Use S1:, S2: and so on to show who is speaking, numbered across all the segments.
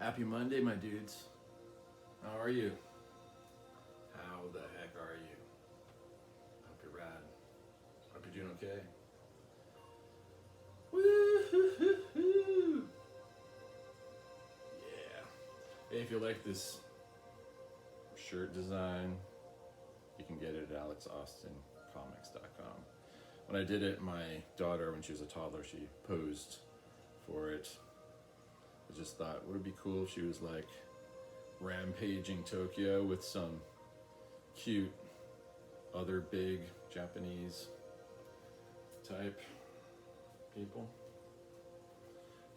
S1: Happy Monday, my dudes. How are you? How the heck are you? Hope you're rad. Hope you're doing okay. Woo-hoo-hoo-hoo. Yeah. Hey, if you like this shirt design, you can get it at alexaustincomics.com. When I did it, my daughter, when she was a toddler, she posed for it. I just thought, would it be cool if she was like rampaging Tokyo with some cute other big Japanese type people,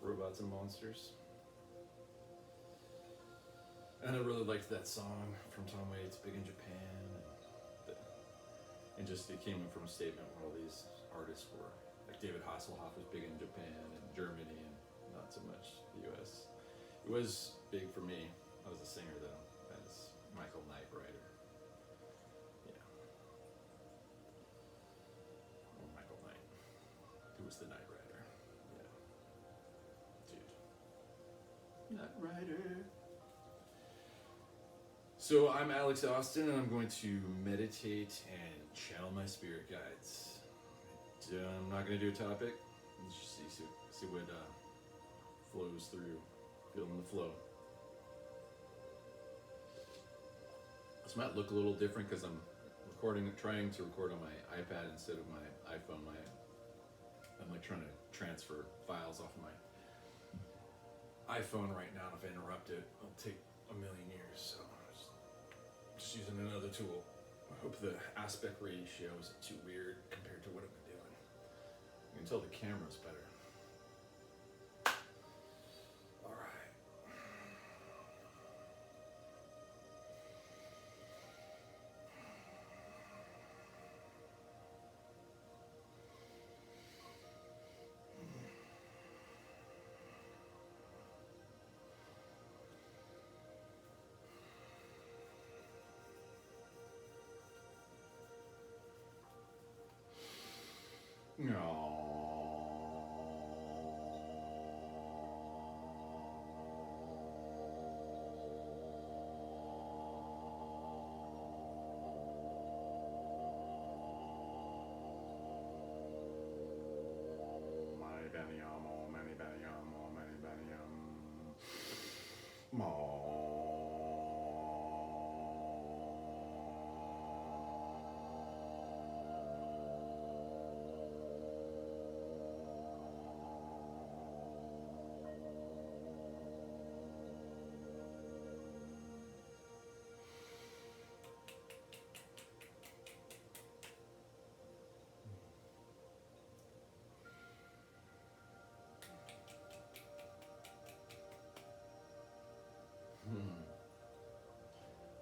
S1: robots and monsters. And I really liked that song from Tom Waits, Big in Japan, and just it came from a statement where all these artists were, like David Hasselhoff was big in Japan and Germany and not so much the US. It was big for me. I was a singer though, as Michael Knight writer. Yeah. Or Michael Knight, who was the Knight Rider. Yeah. Dude. Knight Rider. So I'm Alex Austin, and I'm going to meditate and channel my spirit guides. I'm not going to do a topic. Just see what flows through. Feeling the flow. This might look a little different because I'm trying to record on my iPad instead of my iPhone. I'm like trying to transfer files off of my iPhone right now. If I interrupt it, it'll take a million years. So just using another tool. I hope the aspect ratio isn't too weird compared to what I've been doing. You can tell the camera's better. All right. No. Mani baniam.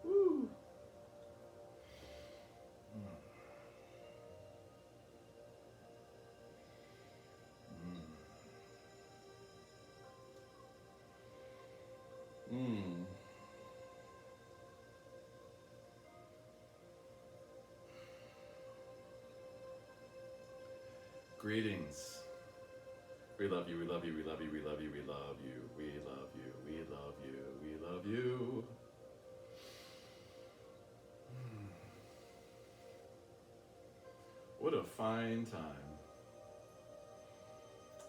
S1: Woo. Greetings. We love you, we love you, we love you, we love you, we love you, we love you, we love you, we love you. What a fine time.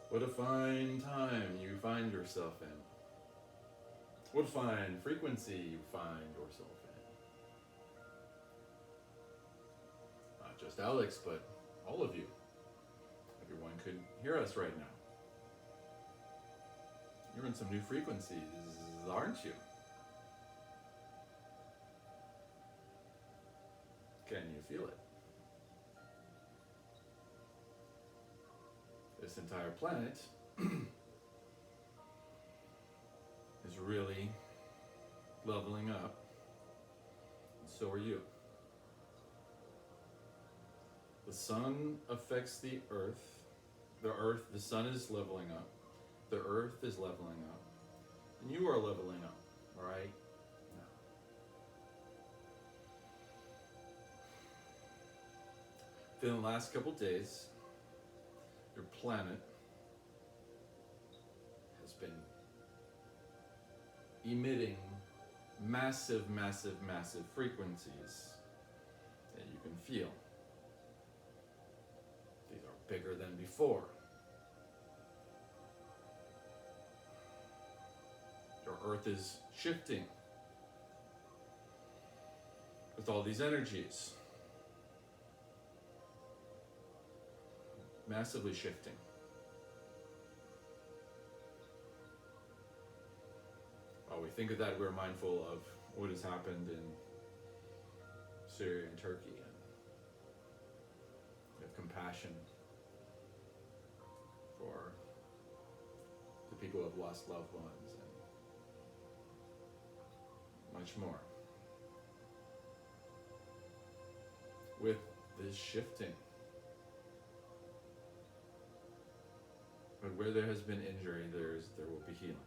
S1: What a fine time you find yourself in. What a fine frequency you find yourself in. Not just Alex, but all of you. Everyone could hear us right now. You're in some new frequencies, aren't you? Can you feel it? This entire planet is really leveling up, and so are you. The sun affects the earth. The sun is leveling up. The earth is leveling up. And you are leveling up, all right? Now. Within the last couple days, your planet has been emitting massive, massive, massive frequencies that you can feel. These are bigger than before. Your earth is shifting with all these energies. Massively shifting. While we think of that, we're mindful of what has happened in Syria and Turkey, and we have compassion for the people who have lost loved ones and much more. With this shifting, but where there has been injury, there will be healing.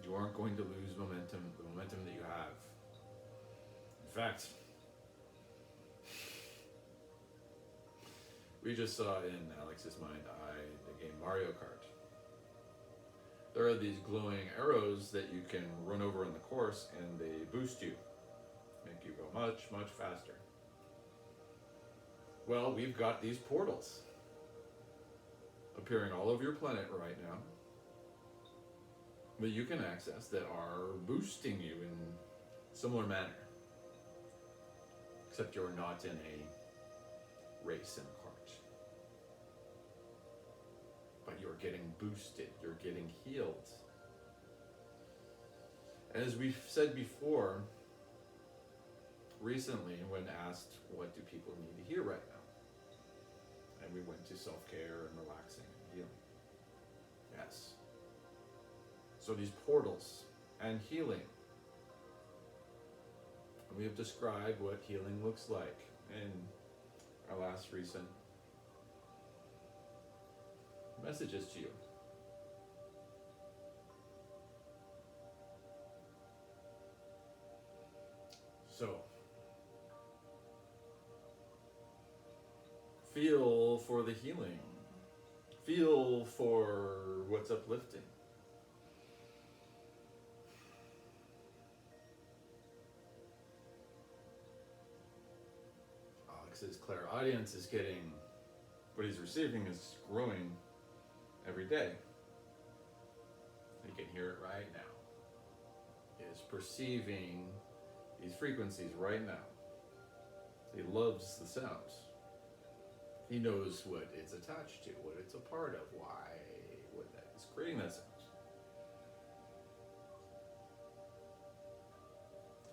S1: You aren't going to lose momentum, the momentum that you have. In fact, we just saw in Alex's mind eye the game Mario Kart. There are these glowing arrows that you can run over in the course, and they boost you, make you go much, much faster. Well, we've got these portals appearing all over your planet right now that you can access that are boosting you in similar manner. Except you're not in a race in a cart. But you're getting boosted, you're getting healed. As we've said before, recently when asked what do people need to hear right now, and we went to self-care and relaxing and healing. Yes. So these portals and healing, we have described what healing looks like in our last recent messages to you. So, feel for the healing. Feel for what's uplifting. Alex's clairaudience is getting, what he's receiving is growing every day. You can hear it right now. He is perceiving these frequencies right now. He loves the sounds. He knows what it's attached to, what it's a part of, why, what that is creating that sound.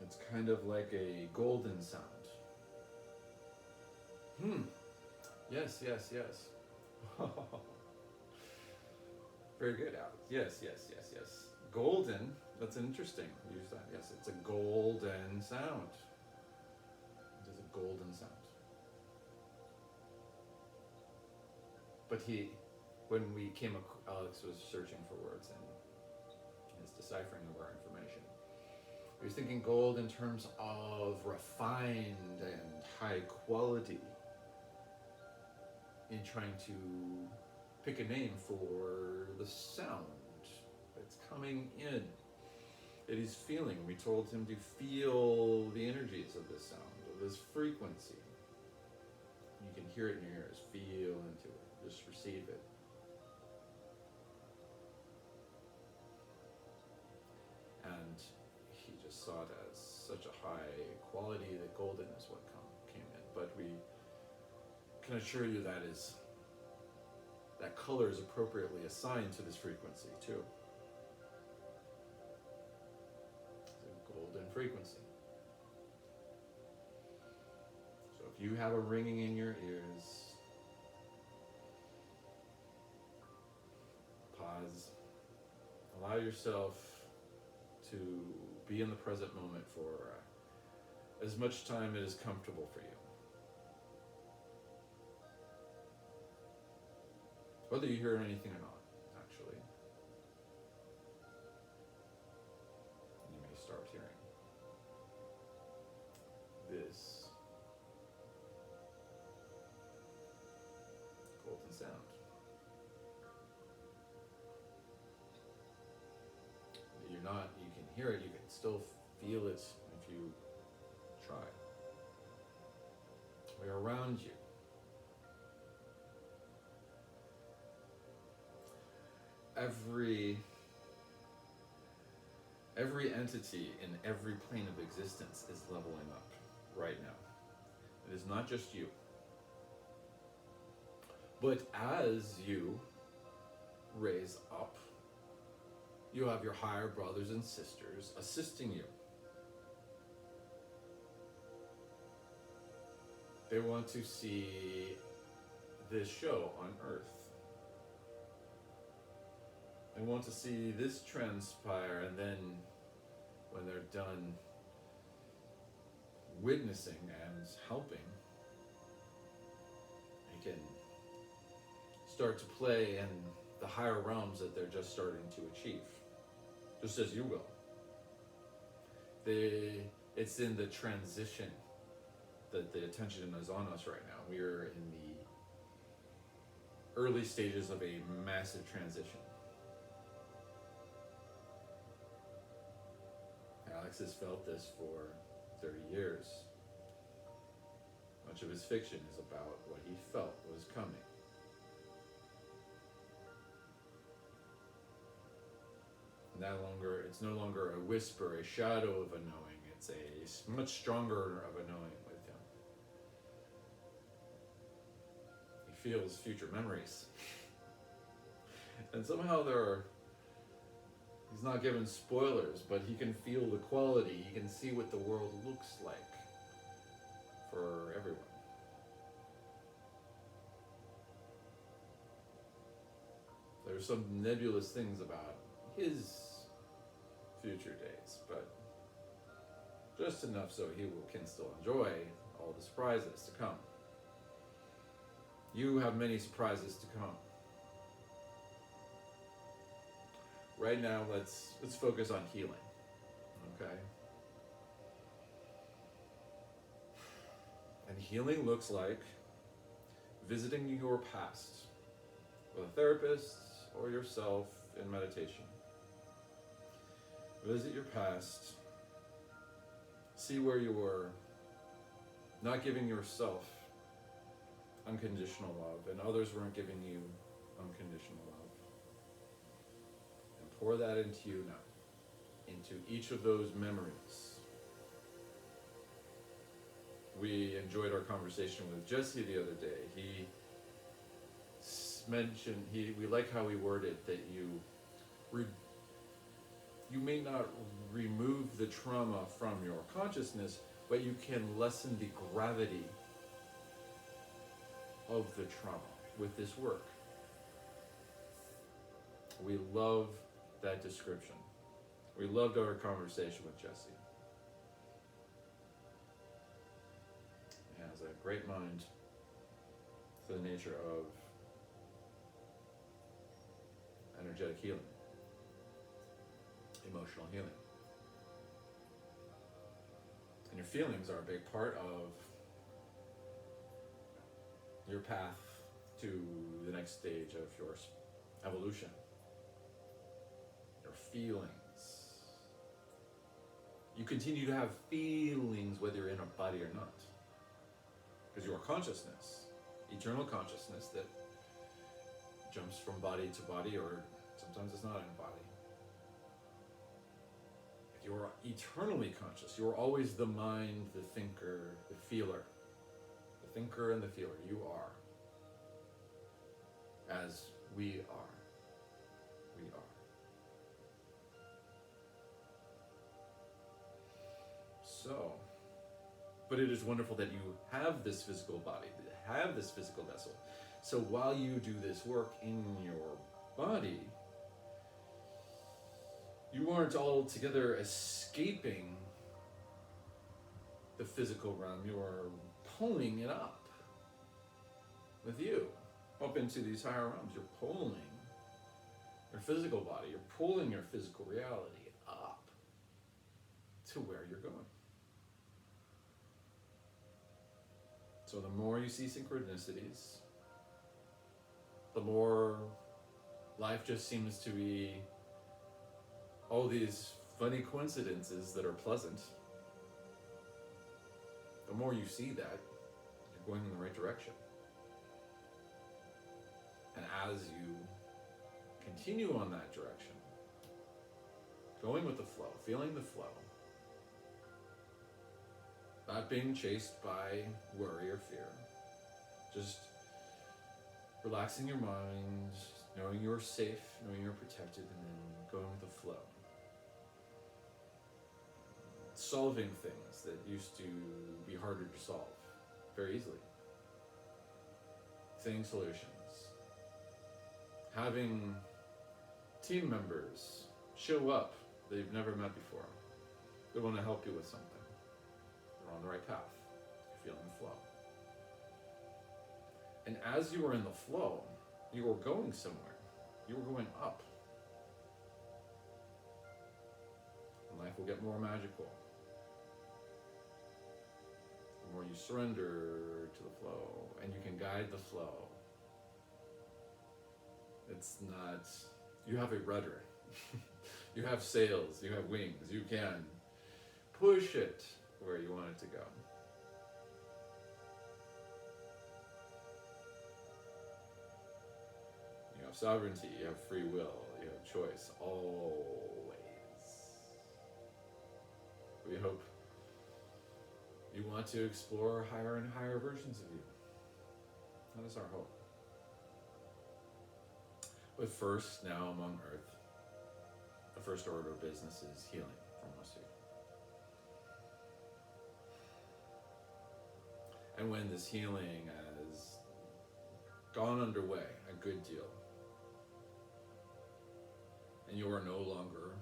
S1: It's kind of like a golden sound. Yes, yes, yes. Very good, Alex. Yes, yes, yes, yes. Golden, that's interesting. Use that. Yes, it's a golden sound. It is a golden sound. But when we came, Alex was searching for words and his deciphering of our information. He was thinking gold in terms of refined and high quality, in trying to pick a name for the sound that's coming in, that he's feeling. We told him to feel the energies of this sound, of this frequency. You can hear it in your ears, feel into it, just receive it. And he just saw it as such a high quality that golden is what came in. But we can assure you that color is appropriately assigned to this frequency too. It's a golden frequency. So if you have a ringing in your ears, pause. Allow yourself to be in the present moment for as much time as is comfortable for you. Whether you hear anything or not, actually. You may start hearing this golden sound. hear it, you can still feel it if you try. We're around you. Every entity in every plane of existence is leveling up right now. It is not just you. But as you raise up, you have your higher brothers and sisters assisting you. They want to see this show on Earth. They want to see this transpire, and then when they're done witnessing and helping, they can start to play in the higher realms that they're just starting to achieve, just as you will. It's in the transition that the attention is on us right now. We're in the early stages of a massive transition. Alex has felt this for 30 years. Much of his fiction is about what he felt was coming. It's no longer a whisper, a shadow of a knowing. It's a much stronger of a knowing with him. He feels future memories. And somehow he's not given spoilers, but he can feel the quality. He can see what the world looks like for everyone. There's some nebulous things about his future days, but just enough so he can still enjoy all the surprises to come. You have many surprises to come. Right now, let's focus on healing, okay? And healing looks like visiting your past with a therapist or yourself in meditation. Visit your past, see where you were, not giving yourself unconditional love, and others weren't giving you unconditional love. And pour that into you now, into each of those memories. We enjoyed our conversation with Jesse the other day. He mentioned, we like how he worded that you may not remove the trauma from your consciousness, but you can lessen the gravity of the trauma with this work. We love that description. We loved our conversation with Jesse. He has a great mind for the nature of energetic healing, emotional healing. And your feelings are a big part of your path to the next stage of your evolution. Your feelings. You continue to have feelings whether you're in a body or not. Because you are consciousness, eternal consciousness that jumps from body to body, or sometimes it's not in a body. If you're eternally conscious, you're always the mind, the thinker, the feeler. The thinker and the feeler, you are. As we are. We are. So, but it is wonderful that you have this physical body, that you have this physical vessel. So while you do this work in your body, you aren't altogether escaping the physical realm. You are pulling it up with you, up into these higher realms. You're pulling your physical body, you're pulling your physical reality up to where you're going. So the more you see synchronicities, the more life just seems to be all these funny coincidences that are pleasant, the more you see that, you're going in the right direction. And as you continue on that direction, going with the flow, feeling the flow, not being chased by worry or fear, just relaxing your mind, knowing you're safe, knowing you're protected, and then going with the flow. Solving things that used to be harder to solve very easily. Seeing solutions. Having team members show up that you've never met before. They want to help you with something. You're on the right path. You're feeling the flow. And as you are in the flow, you are going somewhere. You are going up. And life will get more magical. The more you surrender to the flow, and you can guide the flow. It's not, you have a rudder. You have sails, you have wings, you can push it where you want it to go. You have sovereignty, you have free will, you have choice, always. We hope you want to explore higher and higher versions of you. That is our hope. But first, now among Earth, the first order of business is healing for most of you. And when this healing has gone underway a good deal, and you are no longer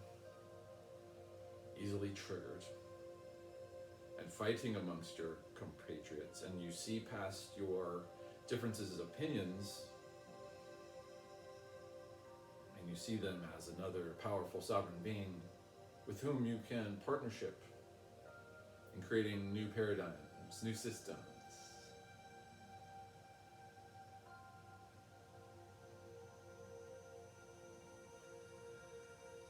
S1: easily triggered and fighting amongst your compatriots, and you see past your differences of opinions, and you see them as another powerful sovereign being with whom you can partnership in creating new paradigms, new systems.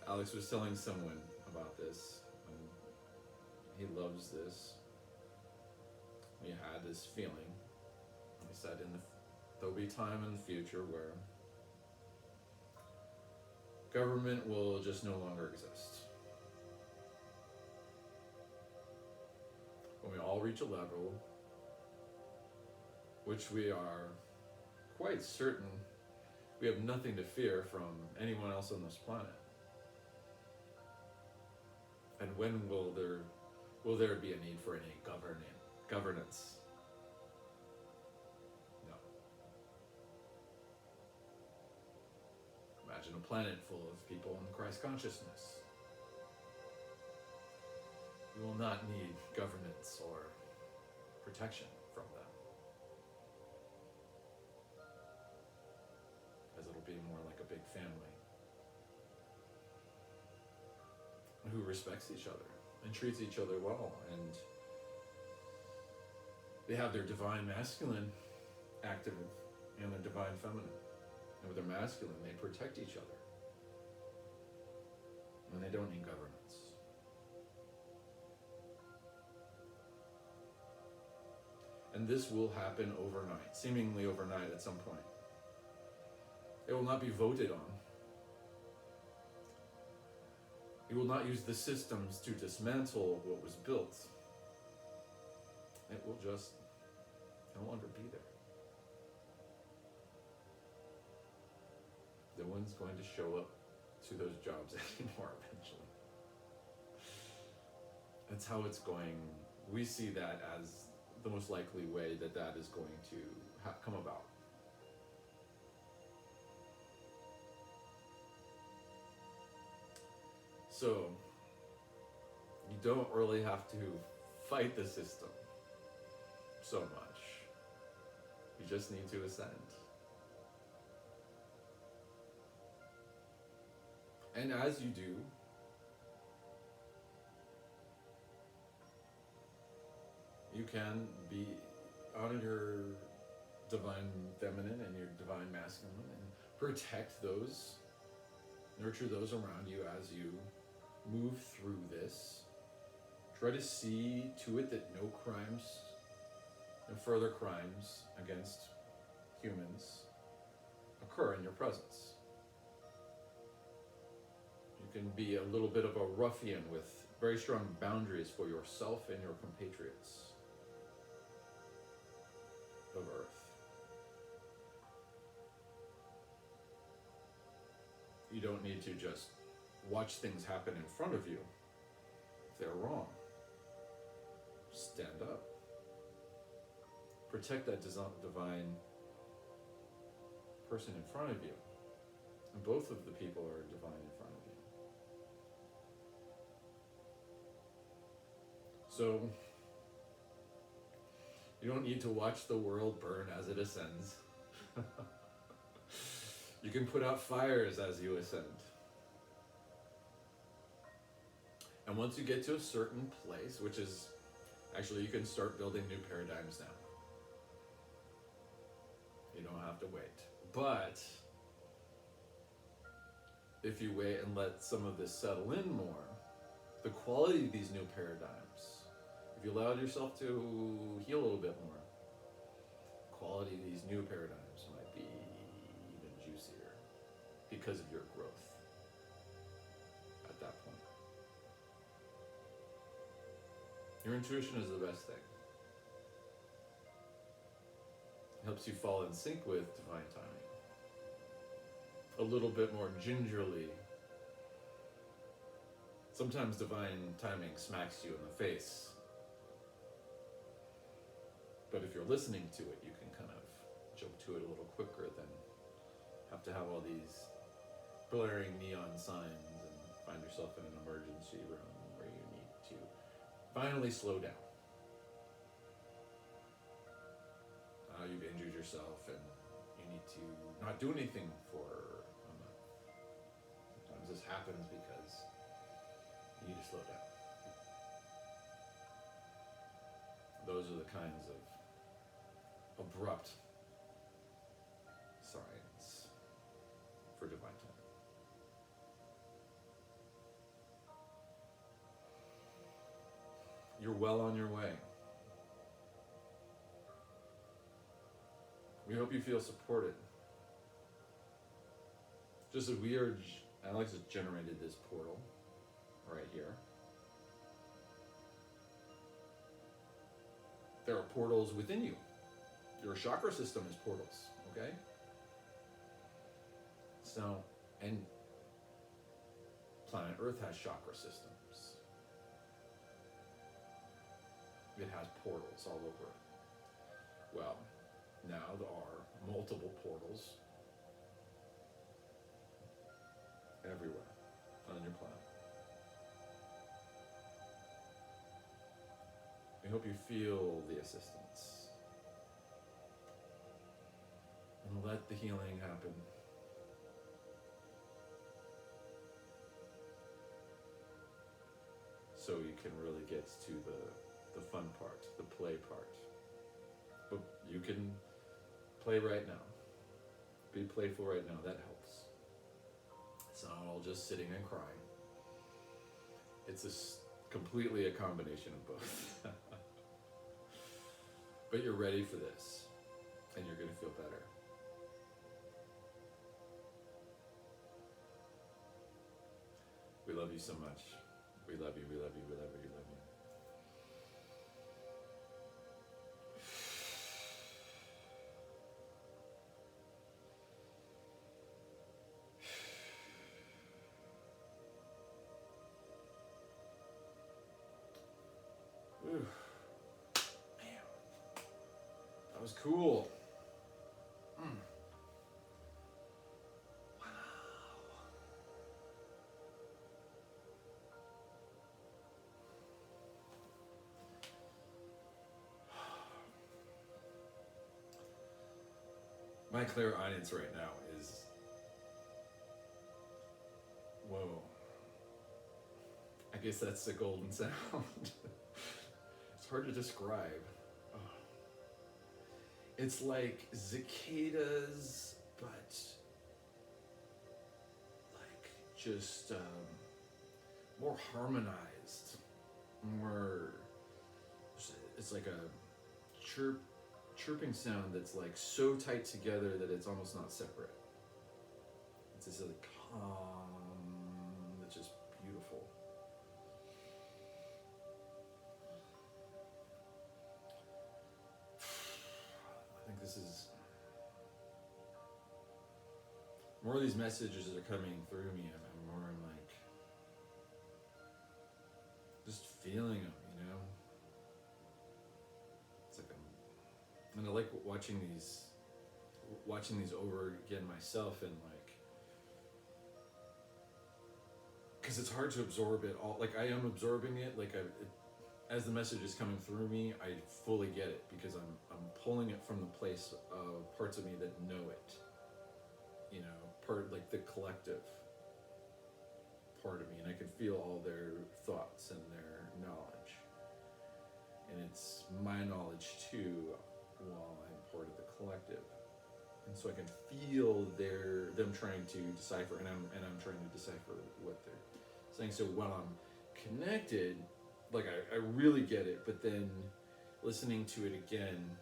S1: Alex was telling someone about this. He loves this. We had this feeling. He said, there'll be time in the future where government will just no longer exist. When we all reach a level which we are quite certain we have nothing to fear from anyone else on this planet. And when will there be a need for any governance? No. Imagine a planet full of people in Christ consciousness. We will not need governance or protection from them, as it'll be more like a big family who respects each other and treats each other well, and they have their divine masculine active and their divine feminine. And with their masculine, they protect each other, and they don't need governance. And this will happen overnight, seemingly overnight at some point. It will not be voted on. He will not use the systems to dismantle what was built. It will just no longer be there. No one's going to show up to those jobs anymore eventually. That's how it's going. We see that as the most likely way that is going to come about. So, you don't really have to fight the system so much. You just need to ascend. And as you do, you can be out of your divine feminine and your divine masculine and protect those, nurture those around you as you move through this. Try to see to it that no crimes, no further crimes against humans occur in your presence. You can be a little bit of a ruffian with very strong boundaries for yourself and your compatriots of Earth. You don't need to just watch things happen in front of you if they're wrong. Stand up. Protect that divine person in front of you. And both of the people are divine in front of you. So, you don't need to watch the world burn as it ascends. You can put out fires as you ascend. And once you get to a certain place, which is, actually you can start building new paradigms now. You don't have to wait. But if you wait and let some of this settle in more, the quality of these new paradigms, if you allowed yourself to heal a little bit more, the quality of these new paradigms might be even juicier because of your growth at that point. Your intuition is the best thing. It helps you fall in sync with divine timing. A little bit more gingerly. Sometimes divine timing smacks you in the face. But if you're listening to it, you can kind of jump to it a little quicker than have to have all these blaring neon signs and find yourself in an emergency room where you need to finally slow down. You've injured yourself and you need to not do anything for a month. Sometimes this happens because you need to slow down. Those are the kinds of abrupt signs for divine timing. You're well on your way. We hope you feel supported. Just as Alex has generated this portal right here. There are portals within you. Your chakra system is portals, okay? So, and planet Earth has chakra systems. It has portals all over it. Well, now there are multiple portals everywhere on your planet. We hope you feel the assistance and let the healing happen. So you can really get to the fun part, the play part. But you can play right now. Be playful right now, that helps. It's not all just sitting and crying. It's completely a combination of both. But you're ready for this, and you're going to feel better. We love you so much. We love you, we love you, we love you, we love you. Whew. Man, that was cool. My clairaudience right now is, whoa. I guess that's the golden sound. It's hard to describe. Oh. It's like cicadas, but like just more harmonized, more, it's like a chirping sound that's like so tight together that it's almost not separate. It's just like that's just beautiful. I think this is, more of these messages are coming through me. I'm more like just feeling them, you know. It's like and I like watching these over again myself, and like, because it's hard to absorb it all. Like, I am absorbing it. Like, as the message is coming through me, I fully get it, because I'm pulling it from the place of parts of me that know it. You know, part, like the collective part of me, and I can feel all their thoughts and their knowledge, and it's my knowledge too, while I'm part of the collective, and so I can feel them trying to decipher, and I'm trying to decipher what they're saying. So when I'm connected, like I really get it, but then listening to it again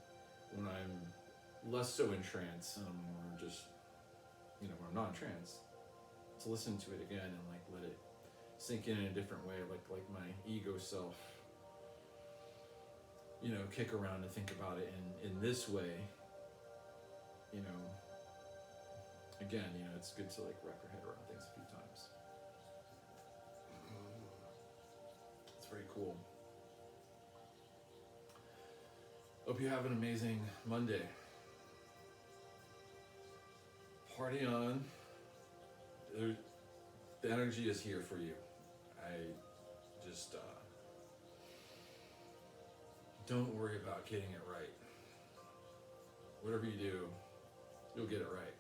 S1: when I'm less so in trance, or just, you know, when I'm not in trance, to listen to it again and like let it sink in a different way, like my ego self, you know, kick around and think about it in this way, you know. Again, you know, it's good to like wrap your head around things a few times. It's very cool. Hope you have an amazing Monday. Party on. The energy is here for you. I just don't worry about getting it right. Whatever you do, you'll get it right.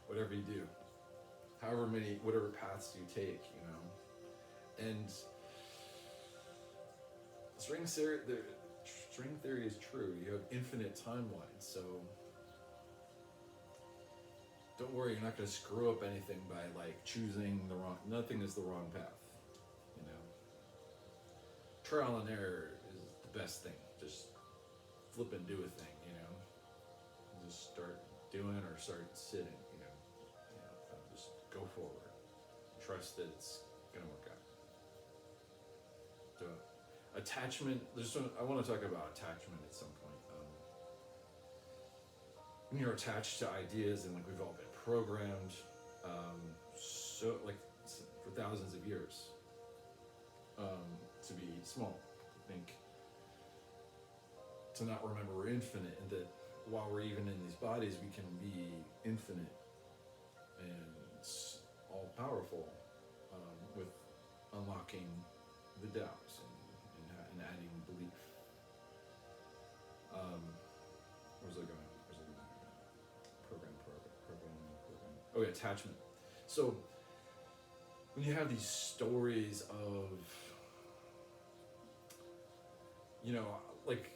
S1: Whatever you do, whatever paths you take, you know. And string theory is true. You have infinite timelines, so don't worry, you're not going to screw up anything by like choosing nothing is the wrong path, you know. Trial and error is the best thing. Just flip and do a thing, you know. Just start doing or start sitting, you know. Just go forward. Trust that it's going to work out. So, attachment, I want to talk about attachment at some point. When you're attached to ideas, and like we've all been programmed, so like for thousands of years, to be small, to think, to not remember we're infinite, and that while we're even in these bodies, we can be infinite and all powerful, with unlocking the doubts and adding belief. Where's it going? Program. Oh yeah, attachment. So when you have these stories of, you know, like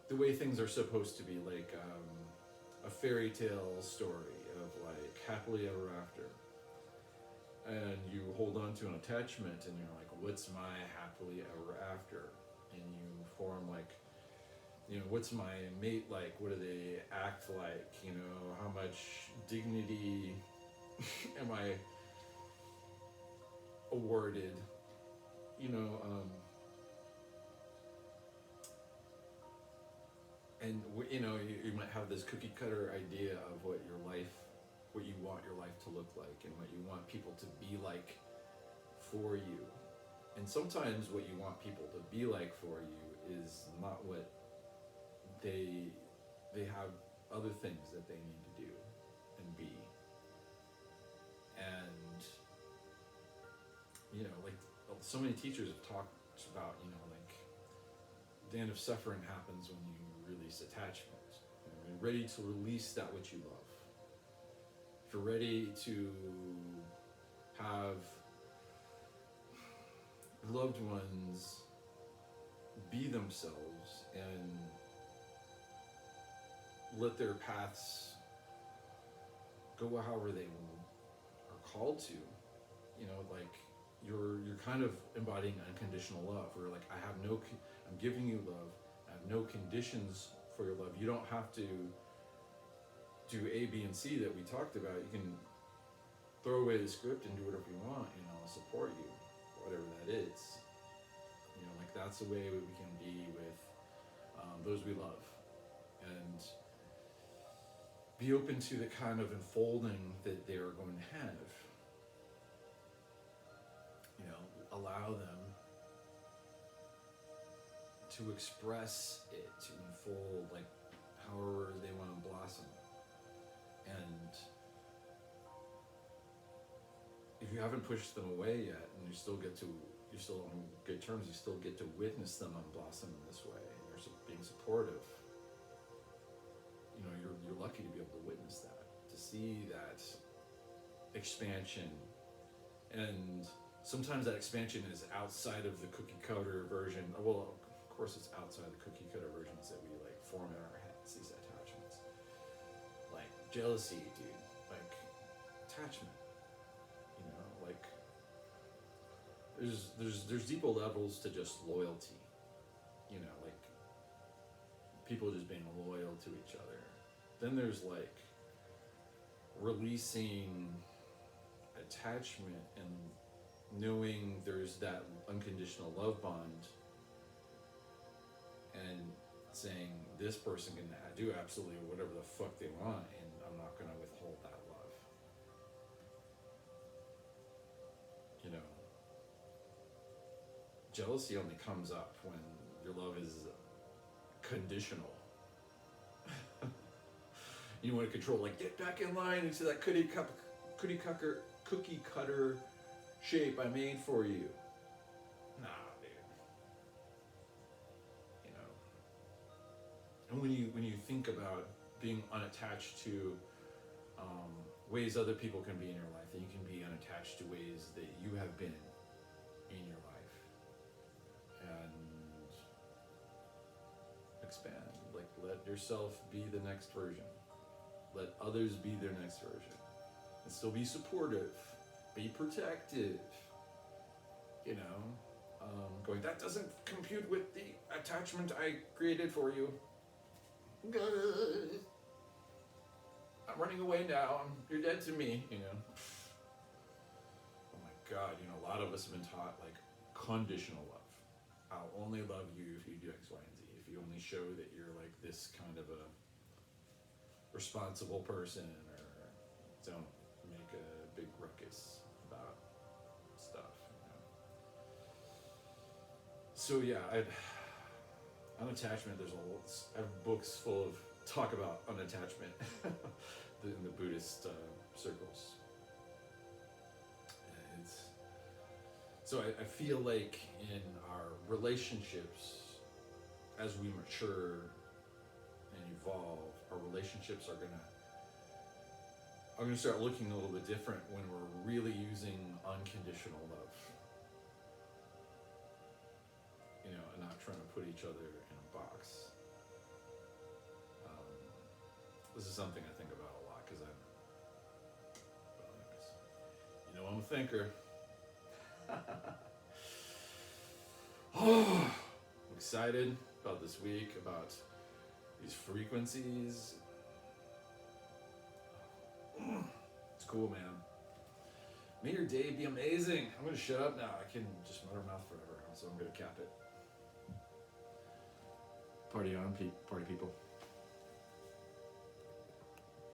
S1: the way things are supposed to be, like a fairy tale story of like happily ever after, and you hold on to an attachment, and you're like, what's my happily ever after? And you form like, you know, what's my mate like? What do they act like? You know, how much dignity am I awarded? You know, and you know, you might have this cookie cutter idea of what you want your life to look like, and what you want people to be like for you. And sometimes what you want people to be like for you is not what they have other things that they need to do and be. And you know, like so many teachers have talked about, you know, like the end of suffering happens when you release attachment. When you're ready to release that which you love. If you're ready to have loved ones be themselves and let their paths go however they are called to, like you're kind of embodying unconditional love. Where like I'm giving you love. I have no conditions for your love. You don't have to do A, B, and C that we talked about. You can throw away the script and do whatever you want. I'll support you, whatever that is. Like that's the way we can be with those we love, and be open to the kind of unfolding that they are going to have. Allow them to express it, to unfold, like however they want to blossom. And if you haven't pushed them away yet, and you're still on good terms, you still get to witness them blossom in this way, and you're being supportive. You're lucky to be able to witness that, to see that expansion. And sometimes that expansion is outside of the cookie cutter version. Well, of course it's outside the cookie cutter versions that we like form in our heads, these attachments. Like jealousy, dude. Like attachment. Like there's deeper levels to just loyalty. Like people just being loyal to each other. Then there's like releasing attachment and knowing there's that unconditional love bond, and saying this person can do absolutely whatever the fuck they want, and I'm not going to withhold that love. Jealousy only comes up when your love is conditional. You want to control, like, get back in line into that cookie cutter shape I made for you. Nah, dude. And when you think about being unattached to ways other people can be in your life, then you can be unattached to ways that you have been in your life, and expand. Like, let yourself be the next version. Let others be their next version. And still be supportive. Be protective. Going, that doesn't compute with the attachment I created for you. I'm running away now. You're dead to me, Oh my God, a lot of us have been taught, like, conditional love. I'll only love you if you do X, Y, and Z. If you only show that you're, like, this kind of a responsible person, or don't make a big ruckus about stuff. So yeah, unattachment. I have books full of talk about unattachment in the Buddhist circles. So I feel like in our relationships, as we mature and evolve, our relationships are gonna start looking a little bit different when we're really using unconditional love. And not trying to put each other in a box. This is something I think about a lot because I'm a thinker. I'm excited about this week, about these frequencies. It's cool, man. May your day be amazing. I'm gonna shut up now. I can just run our mouth forever, so I'm gonna cap it. Party on, party people.